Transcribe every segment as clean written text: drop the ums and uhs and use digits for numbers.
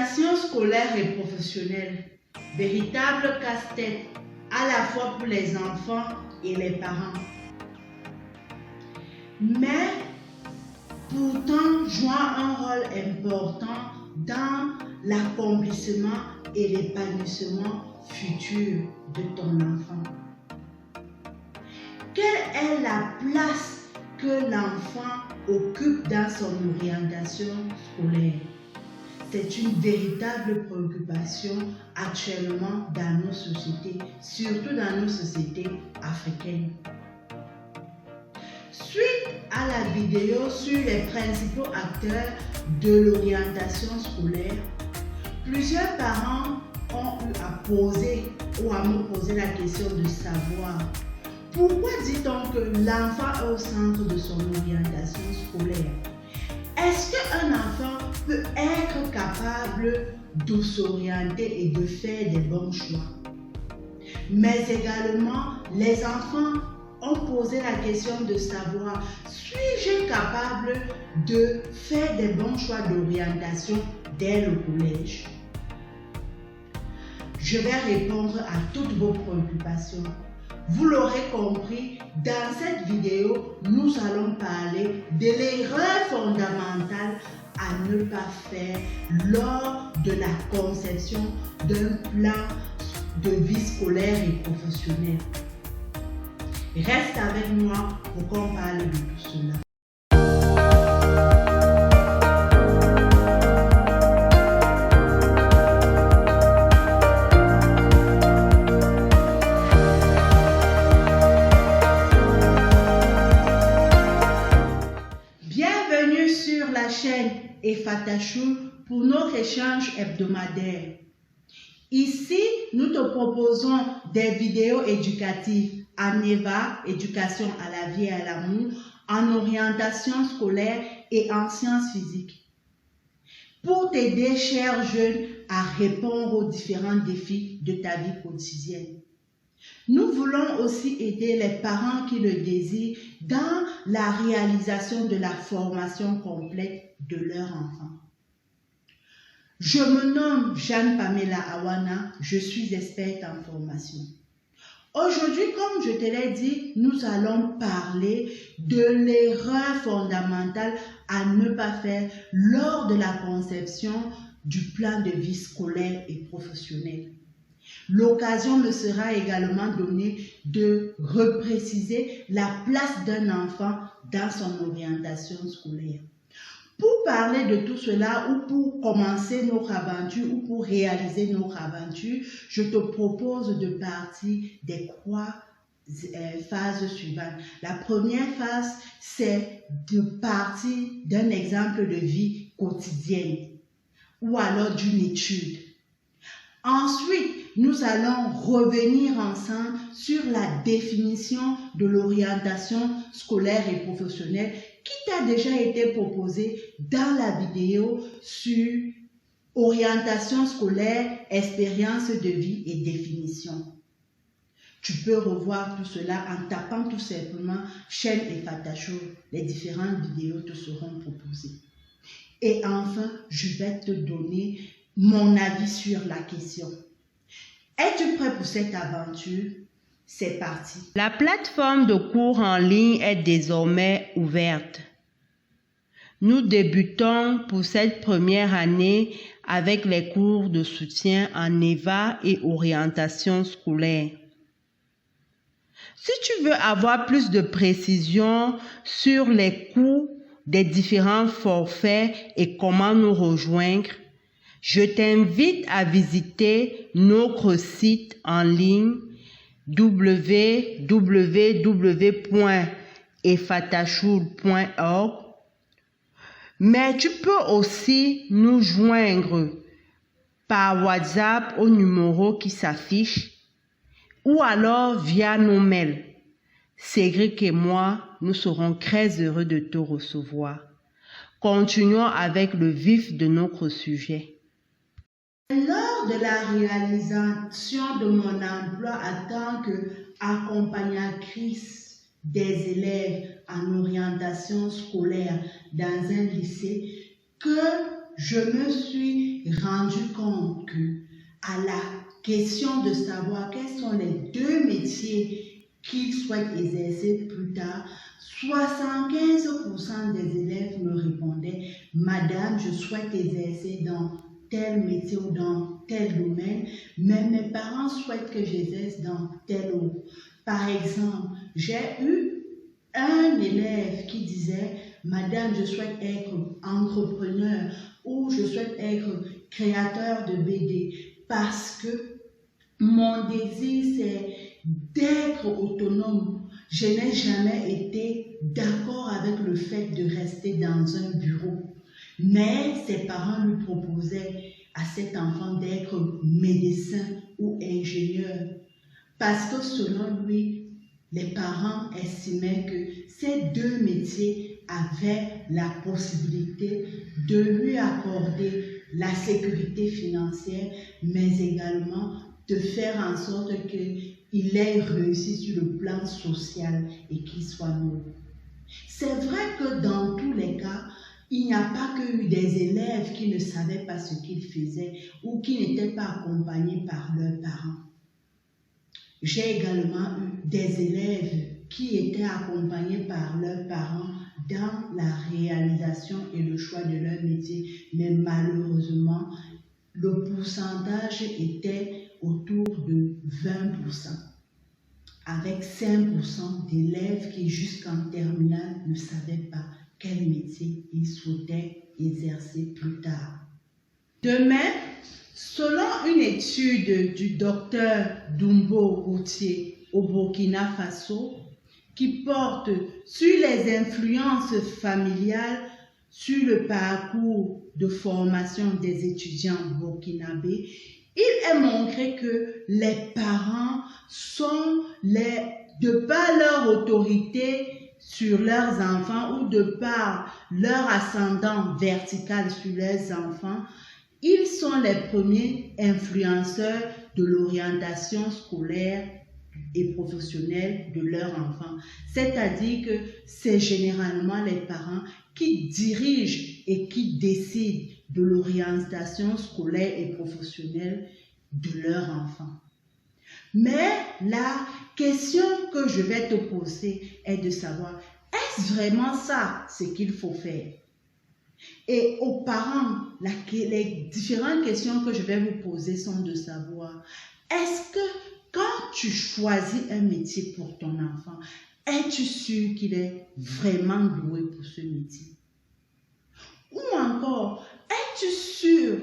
L'orientation scolaire et professionnelle, véritable casse-tête à la fois pour les enfants et les parents. Mais pourtant jouant un rôle important dans l'accomplissement et l'épanouissement futur de ton enfant. Quelle est la place que l'enfant occupe dans son orientation scolaire? C'est une véritable préoccupation actuellement dans nos sociétés, surtout dans nos sociétés africaines. Suite à la vidéo sur les principaux acteurs de l'orientation scolaire, plusieurs parents ont eu à poser ou à me poser la question de savoir pourquoi dit-on que l'enfant est au centre de son orientation scolaire? Est-ce qu'un enfant peut être capable de s'orienter et de faire des bons choix? Mais également, les enfants ont posé la question de savoir, suis-je capable de faire des bons choix d'orientation dès le collège? Je vais répondre à toutes vos préoccupations. Vous l'aurez compris, dans cette vidéo, nous allons parler de l'erreur fondamentale à ne pas faire lors de la conception d'un plan de vie scolaire et professionnelle. Reste avec moi pour qu'on parle de tout cela. Bienvenue sur la chaîne Efatachou pour notre échange hebdomadaire. Ici, nous te proposons des vidéos éducatives en EVA, éducation à la vie et à l'amour, en orientation scolaire et en sciences physiques, pour t'aider, chers jeunes, à répondre aux différents défis de ta vie quotidienne. Nous voulons aussi aider les parents qui le désirent dans la réalisation de la formation complète de leur enfant. Je me nomme Jeanne-Pamela Awana, je suis experte en formation. Aujourd'hui, comme je te l'ai dit, nous allons parler de l'erreur fondamentale à ne pas faire lors de la conception du plan de vie scolaire et professionnel. L'occasion me sera également donnée de repréciser la place d'un enfant dans son orientation scolaire. Pour parler de tout cela ou pour commencer notre aventure ou pour réaliser notre aventure, je te propose de partir des trois phases suivantes. La première phase, c'est de partir d'un exemple de vie quotidienne ou alors d'une étude. Ensuite, nous allons revenir ensemble sur la définition de l'orientation scolaire et professionnelle qui t'a déjà été proposée dans la vidéo sur orientation scolaire, expérience de vie et définition. Tu peux revoir tout cela en tapant tout simplement chaîne Efatachou. Les différentes vidéos te seront proposées. Et enfin, je vais te donner mon avis sur la question. Es-tu prêt pour cette aventure? C'est parti. La plateforme de cours en ligne est désormais ouverte. Nous débutons pour cette première année avec les cours de soutien en EVA et orientation scolaire. Si tu veux avoir plus de précisions sur les coûts des différents forfaits et comment nous rejoindre, je t'invite à visiter notre site en ligne www.efatachou.org, mais tu peux aussi nous joindre par WhatsApp au numéro qui s'affiche ou alors via nos mails. Cédric et moi, nous serons très heureux de te recevoir. Continuons avec le vif de notre sujet. Lors de la réalisation de mon emploi en tant qu'accompagnatrice des élèves en orientation scolaire dans un lycée, que je me suis rendu compte que à la question de savoir quels sont les 2 métiers qu'ils souhaitent exercer plus tard, 75% des élèves me répondaient « Madame, je souhaite exercer dans tel métier ou dans tel domaine, mais mes parents souhaitent que j'exerce dans tel autre. » Par exemple, j'ai eu un élève qui disait « Madame, je souhaite être entrepreneur ou je souhaite être créateur de BD parce que mon désir c'est d'être autonome. Je n'ai jamais été d'accord avec le fait de rester dans un bureau. » Mais ses parents lui proposaient à cet enfant d'être médecin ou ingénieur parce que selon lui, les parents estimaient que ces 2 métiers avaient la possibilité de lui accorder la sécurité financière, mais également de faire en sorte qu'il ait réussi sur le plan social et qu'il soit noble. C'est vrai que dans tous les cas, il n'y a pas que eu des élèves qui ne savaient pas ce qu'ils faisaient ou qui n'étaient pas accompagnés par leurs parents. J'ai également eu des élèves qui étaient accompagnés par leurs parents dans la réalisation et le choix de leur métier, mais malheureusement, le pourcentage était autour de 20%, avec 5% d'élèves qui jusqu'en terminale ne savaient pas quel métier ils souhaitaient exercer plus tard. Demain, selon une étude du docteur Dumbo Routier au Burkina Faso, qui porte sur les influences familiales sur le parcours de formation des étudiants burkinabés, il est montré que les parents sont, de par leur autorité sur leurs enfants ou de par leur ascendant vertical sur leurs enfants, ils sont les premiers influenceurs de l'orientation scolaire et professionnelle de leurs enfants. C'est-à-dire que c'est généralement les parents qui dirigent et qui décident de l'orientation scolaire et professionnelle de leurs enfants. Mais la question que je vais te poser est de savoir, est-ce vraiment ça ce qu'il faut faire? Et aux parents, les différentes questions que je vais vous poser sont de savoir, est-ce que quand tu choisis un métier pour ton enfant, es-tu sûr qu'il est vraiment doué pour ce métier? Ou encore, es-tu sûr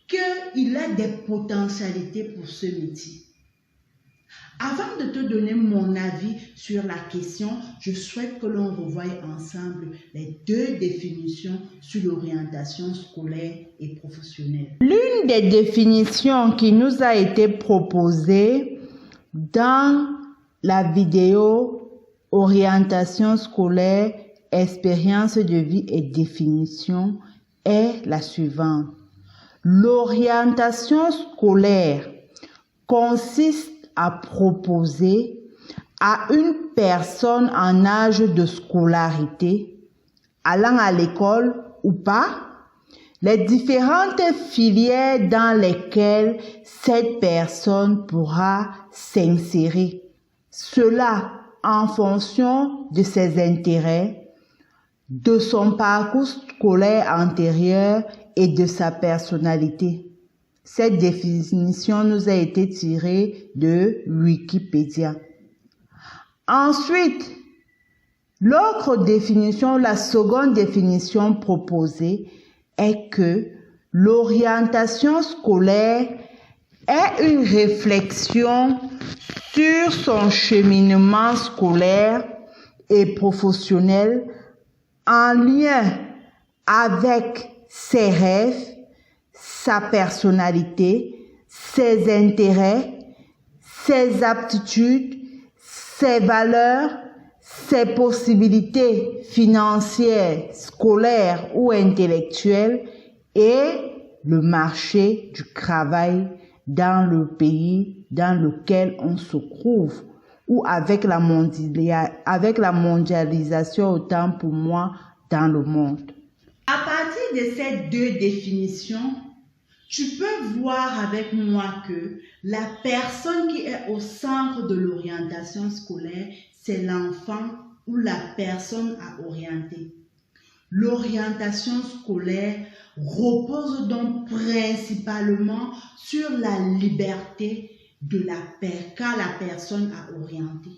qu'il a des potentialités pour ce métier? Avant de te donner mon avis sur la question, je souhaite que l'on revoie ensemble les 2 définitions sur l'orientation scolaire et professionnelle. L'une des définitions qui nous a été proposée dans la vidéo orientation scolaire, expérience de vie et définition est la suivante. L'orientation scolaire consiste à proposer à une personne en âge de scolarité, allant à l'école ou pas, les différentes filières dans lesquelles cette personne pourra s'insérer. Cela en fonction de ses intérêts, de son parcours scolaire antérieur et de sa personnalité. Cette définition nous a été tirée de Wikipédia. Ensuite, l'autre définition, la seconde définition proposée est que l'orientation scolaire est une réflexion sur son cheminement scolaire et professionnel en lien avec ses rêves, sa personnalité, ses intérêts, ses aptitudes, ses valeurs, ses possibilités financières, scolaires ou intellectuelles et le marché du travail dans le pays dans lequel on se trouve ou avec la mondialisation autant pour moi dans le monde. À partir de ces deux définitions, tu peux voir avec moi que la personne qui est au centre de l'orientation scolaire, c'est l'enfant ou la personne à orienter. L'orientation scolaire repose donc principalement sur la liberté qu'a la personne à orienter.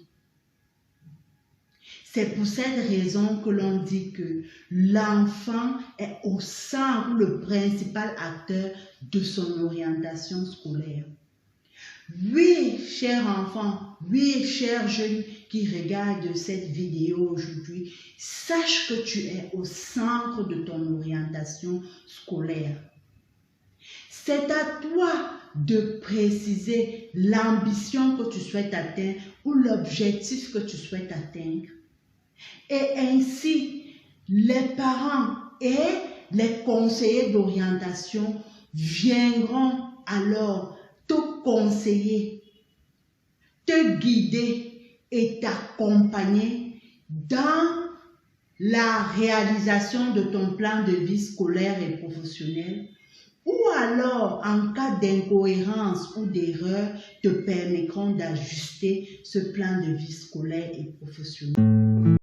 C'est pour cette raison que l'on dit que l'enfant est au centre, le principal acteur de son orientation scolaire. Oui, cher enfant, oui, cher jeune qui regarde cette vidéo aujourd'hui, sache que tu es au centre de ton orientation scolaire. C'est à toi de préciser l'ambition que tu souhaites atteindre ou l'objectif que tu souhaites atteindre. Et ainsi, les parents et les conseillers d'orientation viendront alors te conseiller, te guider et t'accompagner dans la réalisation de ton plan de vie scolaire et professionnel, ou alors, en cas d'incohérence ou d'erreur, te permettront d'ajuster ce plan de vie scolaire et professionnel.